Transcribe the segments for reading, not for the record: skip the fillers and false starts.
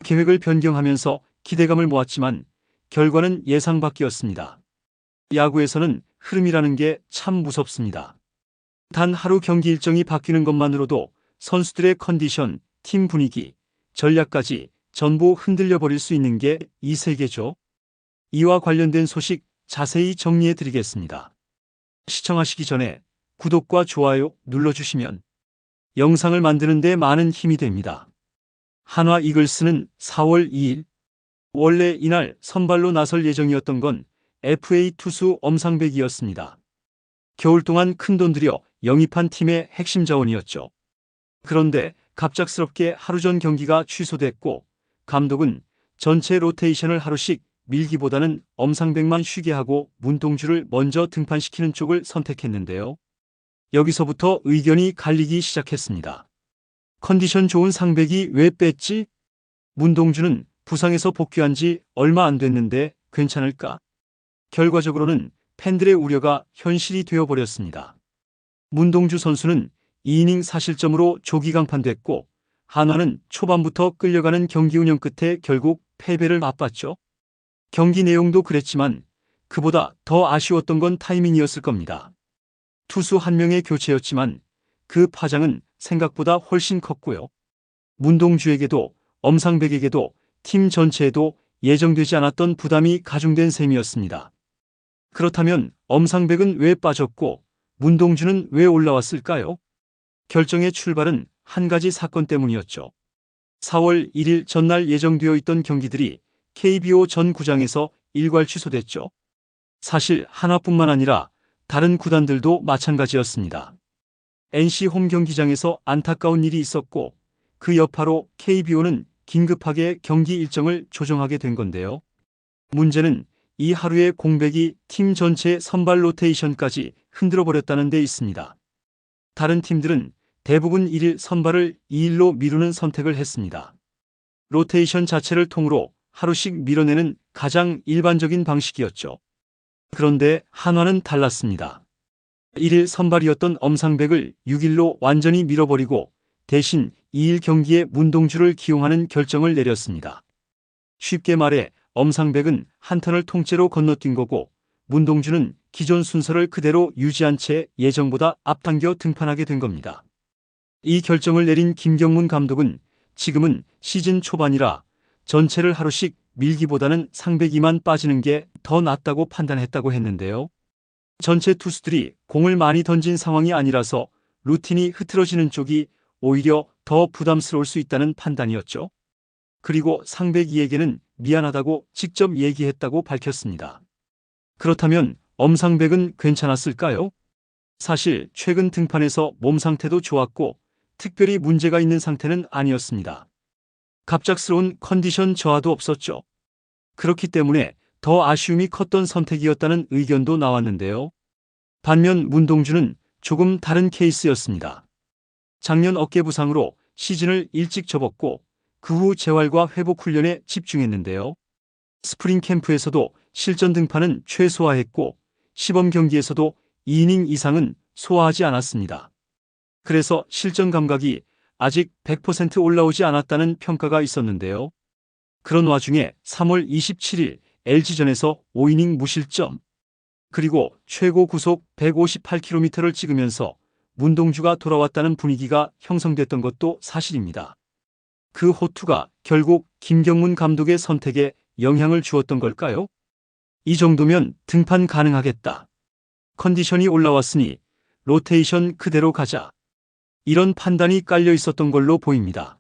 계획을 변경하면서 기대감을 모았지만 결과는 예상 밖이었습니다. 야구에서는 흐름이라는 게 참 무섭습니다. 단 하루 경기 일정이 바뀌는 것만으로도 선수들의 컨디션, 팀 분위기, 전략까지 전부 흔들려 버릴 수 있는 게 이 세계죠. 이와 관련된 소식 자세히 정리해 드리겠습니다. 시청하시기 전에 구독과 좋아요 눌러주시면 영상을 만드는 데 많은 힘이 됩니다. 한화 이글스는 4월 2일, 원래 이날 선발로 나설 예정이었던 건 FA 투수 엄상백이었습니다. 겨울 동안 큰돈 들여 영입한 팀의 핵심 자원이었죠. 그런데 갑작스럽게 하루 전 경기가 취소됐고 감독은 전체 로테이션을 하루씩 밀기보다는 엄상백만 쉬게 하고 문동주를 먼저 등판시키는 쪽을 선택했는데요. 여기서부터 의견이 갈리기 시작했습니다. 컨디션 좋은 상백이 왜 뺐지? 문동주는 부상에서 복귀한 지 얼마 안 됐는데 괜찮을까? 결과적으로는 팬들의 우려가 현실이 되어버렸습니다. 문동주 선수는 2이닝 4실점으로 조기 강판됐고 한화는 초반부터 끌려가는 경기 운영 끝에 결국 패배를 맛봤죠. 경기 내용도 그랬지만 그보다 더 아쉬웠던 건 타이밍이었을 겁니다. 투수 한 명의 교체였지만 그 파장은 생각보다 훨씬 컸고요. 문동주에게도 엄상백에게도 팀 전체에도 예정되지 않았던 부담이 가중된 셈이었습니다. 그렇다면 엄상백은 왜 빠졌고 문동주는 왜 올라왔을까요? 결정의 출발은 한 가지 사건 때문이었죠. 4월 1일 전날 예정되어 있던 경기들이 KBO 전 구장에서 일괄 취소됐죠. 사실 한화뿐만 아니라 다른 구단들도 마찬가지였습니다. NC 홈 경기장에서 안타까운 일이 있었고 그 여파로 KBO는 긴급하게 경기 일정을 조정하게 된 건데요. 문제는 이 하루의 공백이 팀 전체의 선발 로테이션까지 흔들어버렸다는 데 있습니다. 다른 팀들은 대부분 1일 선발을 2일로 미루는 선택을 했습니다. 로테이션 자체를 통으로 하루씩 밀어내는 가장 일반적인 방식이었죠. 그런데 한화는 달랐습니다. 1일 선발이었던 엄상백을 6일로 완전히 밀어버리고 대신 2일 경기에 문동주를 기용하는 결정을 내렸습니다. 쉽게 말해 엄상백은 한 턴을 통째로 건너뛴 거고 문동주는 기존 순서를 그대로 유지한 채 예정보다 앞당겨 등판하게 된 겁니다. 이 결정을 내린 김경문 감독은 지금은 시즌 초반이라 전체를 하루씩 밀기보다는 상백이만 빠지는 게 더 낫다고 판단했다고 했는데요. 전체 투수들이 공을 많이 던진 상황이 아니라서 루틴이 흐트러지는 쪽이 오히려 더 부담스러울 수 있다는 판단이었죠. 그리고 상백이에게는 미안하다고 직접 얘기했다고 밝혔습니다. 그렇다면 엄상백은 괜찮았을까요? 사실 최근 등판에서 몸 상태도 좋았고 특별히 문제가 있는 상태는 아니었습니다. 갑작스러운 컨디션 저하도 없었죠. 그렇기 때문에 더 아쉬움이 컸던 선택이었다는 의견도 나왔는데요. 반면 문동주는 조금 다른 케이스였습니다. 작년 어깨 부상으로 시즌을 일찍 접었고 그 후 재활과 회복 훈련에 집중했는데요. 스프링 캠프에서도 실전 등판은 최소화했고 시범 경기에서도 2이닝 이상은 소화하지 않았습니다. 그래서 실전 감각이 아직 100% 올라오지 않았다는 평가가 있었는데요. 그런 와중에 3월 27일 LG전에서 5이닝 무실점, 그리고 최고 구속 158km를 찍으면서 문동주가 돌아왔다는 분위기가 형성됐던 것도 사실입니다. 그 호투가 결국 김경문 감독의 선택에 영향을 주었던 걸까요? 이 정도면 등판 가능하겠다. 컨디션이 올라왔으니 로테이션 그대로 가자. 이런 판단이 깔려 있었던 걸로 보입니다.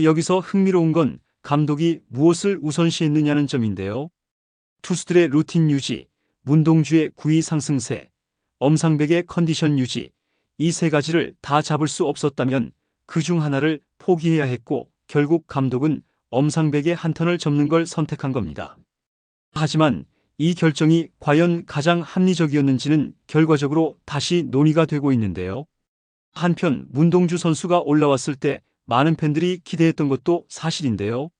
여기서 흥미로운 건 감독이 무엇을 우선시했느냐는 점인데요. 투수들의 루틴 유지, 문동주의 구위 상승세, 엄상백의 컨디션 유지, 이 세 가지를 다 잡을 수 없었다면 그 중 하나를 포기해야 했고 결국 감독은 엄상백의 한 턴을 접는 걸 선택한 겁니다. 하지만 이 결정이 과연 가장 합리적이었는지는 결과적으로 다시 논의가 되고 있는데요. 한편 문동주 선수가 올라왔을 때 많은 팬들이 기대했던 것도 사실인데요.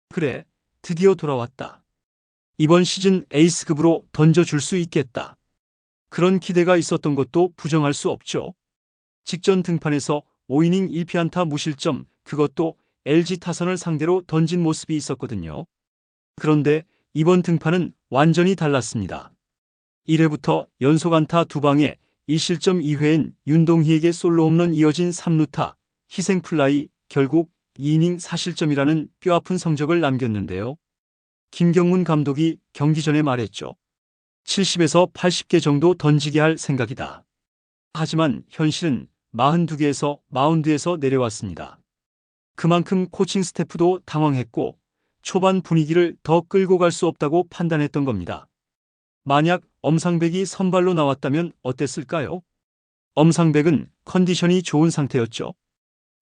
그래, 드디어 돌아왔다. 이번 시즌 에이스급으로 던져줄 수 있겠다. 그런 기대가 있었던 것도 부정할 수 없죠. 직전 등판에서 5이닝 1피안타 무실점, 그것도 LG 타선을 상대로 던진 모습이 있었거든요. 그런데 이번 등판은 완전히 달랐습니다. 1회부터 연속 안타 2방에 1실점 2회엔 윤동희에게 솔로 홈런 이어진 3루타, 희생플라이, 결국 2이닝 4실점이라는 뼈아픈 성적을 남겼는데요. 김경문 감독이 경기 전에 말했죠. 70에서 80개 정도 던지게 할 생각이다. 하지만 현실은 42개에서 마운드에서 내려왔습니다. 그만큼 코칭 스태프도 당황했고 초반 분위기를 더 끌고 갈 수 없다고 판단했던 겁니다. 만약 엄상백이 선발로 나왔다면 어땠을까요? 엄상백은 컨디션이 좋은 상태였죠.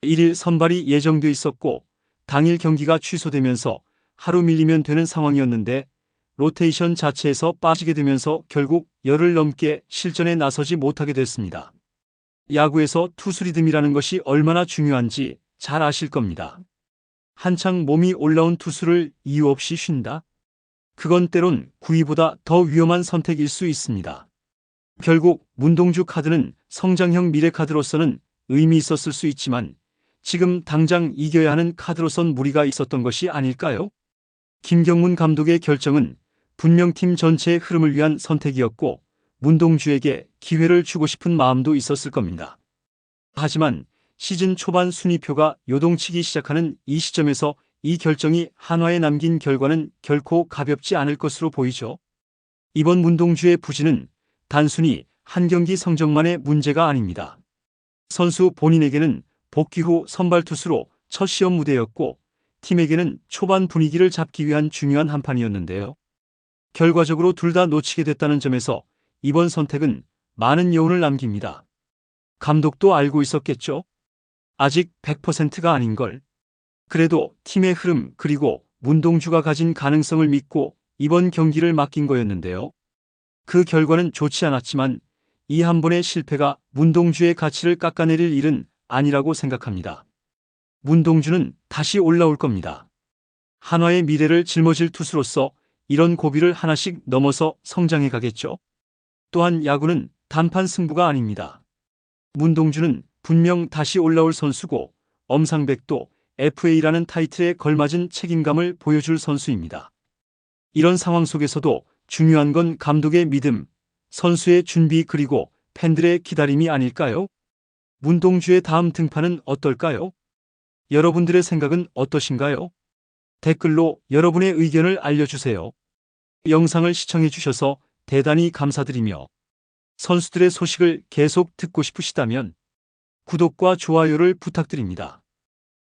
1일 선발이 예정돼 있었고 당일 경기가 취소되면서 하루 밀리면 되는 상황이었는데 로테이션 자체에서 빠지게 되면서 결국 열흘 넘게 실전에 나서지 못하게 됐습니다. 야구에서 투수 리듬이라는 것이 얼마나 중요한지 잘 아실 겁니다. 한창 몸이 올라온 투수를 이유 없이 쉰다? 그건 때론 구위보다 더 위험한 선택일 수 있습니다. 결국 문동주 카드는 성장형 미래 카드로서는 의미 있었을 수 있지만 지금 당장 이겨야 하는 카드로선 무리가 있었던 것이 아닐까요? 김경문 감독의 결정은 분명 팀 전체의 흐름을 위한 선택이었고 문동주에게 기회를 주고 싶은 마음도 있었을 겁니다. 하지만 시즌 초반 순위표가 요동치기 시작하는 이 시점에서 이 결정이 한화에 남긴 결과는 결코 가볍지 않을 것으로 보이죠. 이번 문동주의 부진은 단순히 한 경기 성적만의 문제가 아닙니다. 선수 본인에게는 복귀 후 선발 투수로 첫 시험 무대였고 팀에게는 초반 분위기를 잡기 위한 중요한 한판이었는데요. 결과적으로 둘 다 놓치게 됐다는 점에서 이번 선택은 많은 여운을 남깁니다. 감독도 알고 있었겠죠? 아직 100%가 아닌걸. 그래도 팀의 흐름 그리고 문동주가 가진 가능성을 믿고 이번 경기를 맡긴 거였는데요. 그 결과는 좋지 않았지만 이 한 번의 실패가 문동주의 가치를 깎아내릴 일은 아니라고 생각합니다. 문동주는 다시 올라올 겁니다. 한화의 미래를 짊어질 투수로서 이런 고비를 하나씩 넘어서 성장해 가겠죠. 또한 야구는 단판 승부가 아닙니다. 문동주는 분명 다시 올라올 선수고 엄상백도 FA라는 타이틀에 걸맞은 책임감을 보여줄 선수입니다. 이런 상황 속에서도 중요한 건 감독의 믿음, 선수의 준비 그리고 팬들의 기다림이 아닐까요? 문동주의 다음 등판은 어떨까요? 여러분들의 생각은 어떠신가요? 댓글로 여러분의 의견을 알려주세요. 영상을 시청해주셔서 대단히 감사드리며 선수들의 소식을 계속 듣고 싶으시다면 구독과 좋아요를 부탁드립니다.